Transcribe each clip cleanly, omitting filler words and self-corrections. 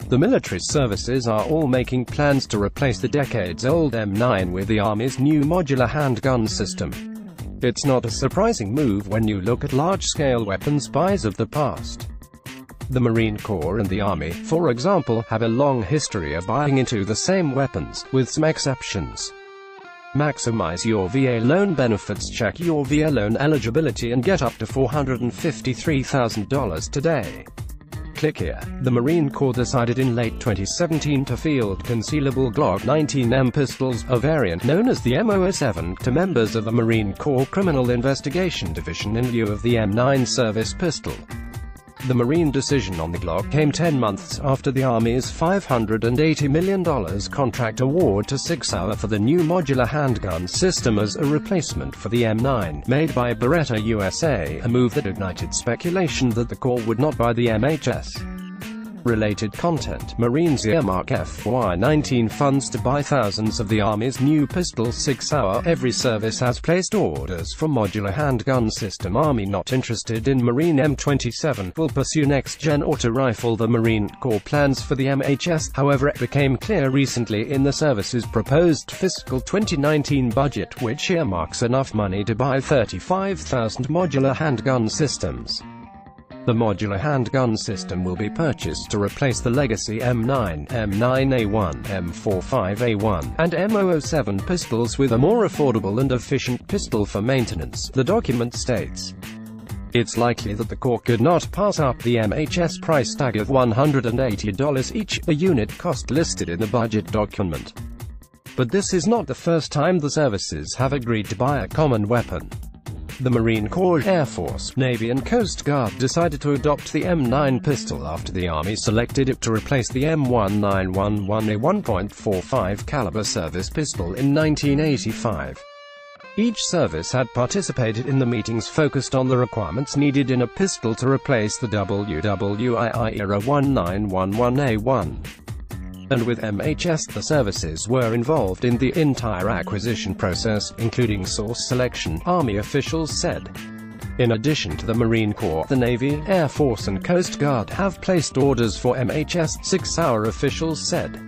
The military services are all making plans to replace the decades-old M9 with the Army's new modular handgun system. It's not a surprising move when you look at large-scale weapons buys of the past. The Marine Corps and the Army, for example, have a long history of buying into the same weapons, with some exceptions. Maximize your VA loan benefits. Check your VA loan eligibility and get up to $453,000 today. Click here. The Marine Corps decided in late 2017 to field concealable Glock 19M pistols, a variant known as the MO7, to members of the Marine Corps Criminal Investigation Division in lieu of the M9 service pistol. The Marine decision on the Glock came 10 months after the Army's $580 million contract award to Sig Sauer for the new modular handgun system as a replacement for the M9, made by Beretta USA, a move that ignited speculation that the Corps would not buy the MHS. Related content: Marines earmark FY19 funds to buy thousands of the Army's new pistols. Sig Sauer: every service has placed orders for modular handgun system. Army not interested in Marine M27, will pursue next-gen auto rifle. The Marine Corps plans for the MHS, however, it became clear recently in the service's proposed fiscal 2019 budget, which earmarks enough money to buy 35,000 modular handgun systems. The modular handgun system will be purchased to replace the legacy M9, M9A1, M45A1, and MO7 pistols with a more affordable and efficient pistol for maintenance, the document states. It's likely that the Corps could not pass up the MHS price tag of $180 each, a unit cost listed in the budget document. But this is not the first time the services have agreed to buy a common weapon. The Marine Corps, Air Force, Navy and Coast Guard decided to adopt the M9 pistol after the Army selected it to replace the M1911A 1.45 caliber service pistol in 1985. Each service had participated in the meetings focused on the requirements needed in a pistol to replace the WWII-era 1911A1. And with MHS, the services were involved in the entire acquisition process, including source selection, Army officials said. In addition to the Marine Corps, the Navy, Air Force and Coast Guard have placed orders for MHS, Sig Sauer officials said.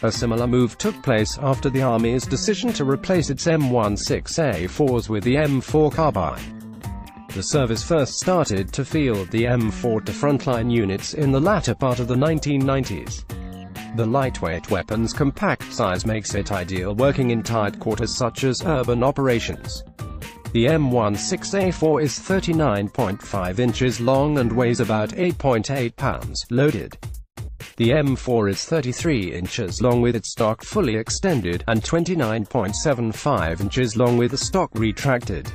A similar move took place after the Army's decision to replace its M16A4s with the M4 carbine. The service first started to field the M4 to frontline units in the latter part of the 1990s. The lightweight weapon's compact size makes it ideal working in tight quarters such as urban operations. The M16A4 is 39.5 inches long and weighs about 8.8 pounds, loaded. The M4 is 33 inches long with its stock fully extended, and 29.75 inches long with the stock retracted.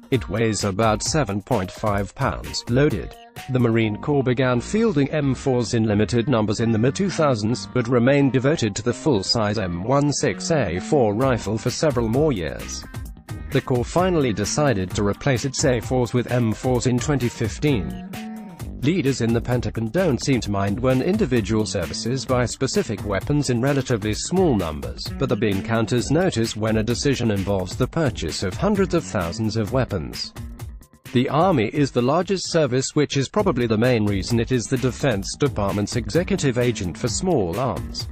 It weighs about 7.5 pounds, loaded. The Marine Corps began fielding M4s in limited numbers in the mid-2000s, but remained devoted to the full-size M16A4 rifle for several more years. The Corps finally decided to replace its A4s with M4s in 2015. Leaders in the Pentagon don't seem to mind when individual services buy specific weapons in relatively small numbers, but the bean counters notice when a decision involves the purchase of hundreds of thousands of weapons. The Army is the largest service, which is probably the main reason it is the Defense Department's executive agent for small arms.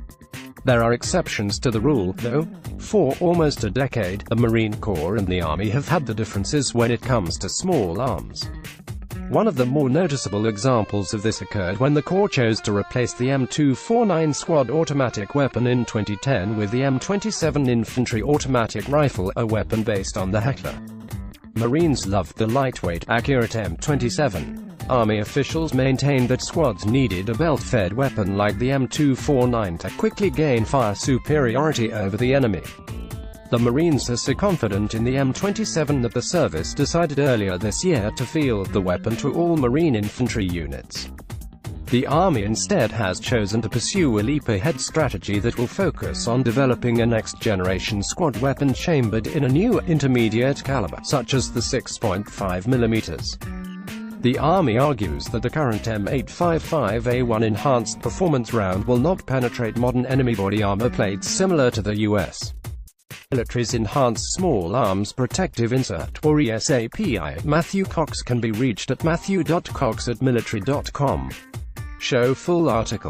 There are exceptions to the rule, though. For almost a decade, the Marine Corps and the Army have had the differences when it comes to small arms. One of the more noticeable examples of this occurred when the Corps chose to replace the M249 squad automatic weapon in 2010 with the M27 infantry automatic rifle, a weapon based on the Heckler. Marines loved the lightweight, accurate M27. Army officials maintained that squads needed a belt-fed weapon like the M249 to quickly gain fire superiority over the enemy. The Marines are so confident in the M27 that the service decided earlier this year to field the weapon to all Marine infantry units. The Army instead has chosen to pursue a leap-ahead strategy that will focus on developing a next-generation squad weapon chambered in a new, intermediate caliber, such as the 6.5mm. The Army argues that the current M855A1 enhanced performance round will not penetrate modern enemy body armor plates similar to the U.S. military's Enhanced Small Arms Protective Insert, or ESAPI. Matthew Cox can be reached at matthew.cox@military.com. Show full article.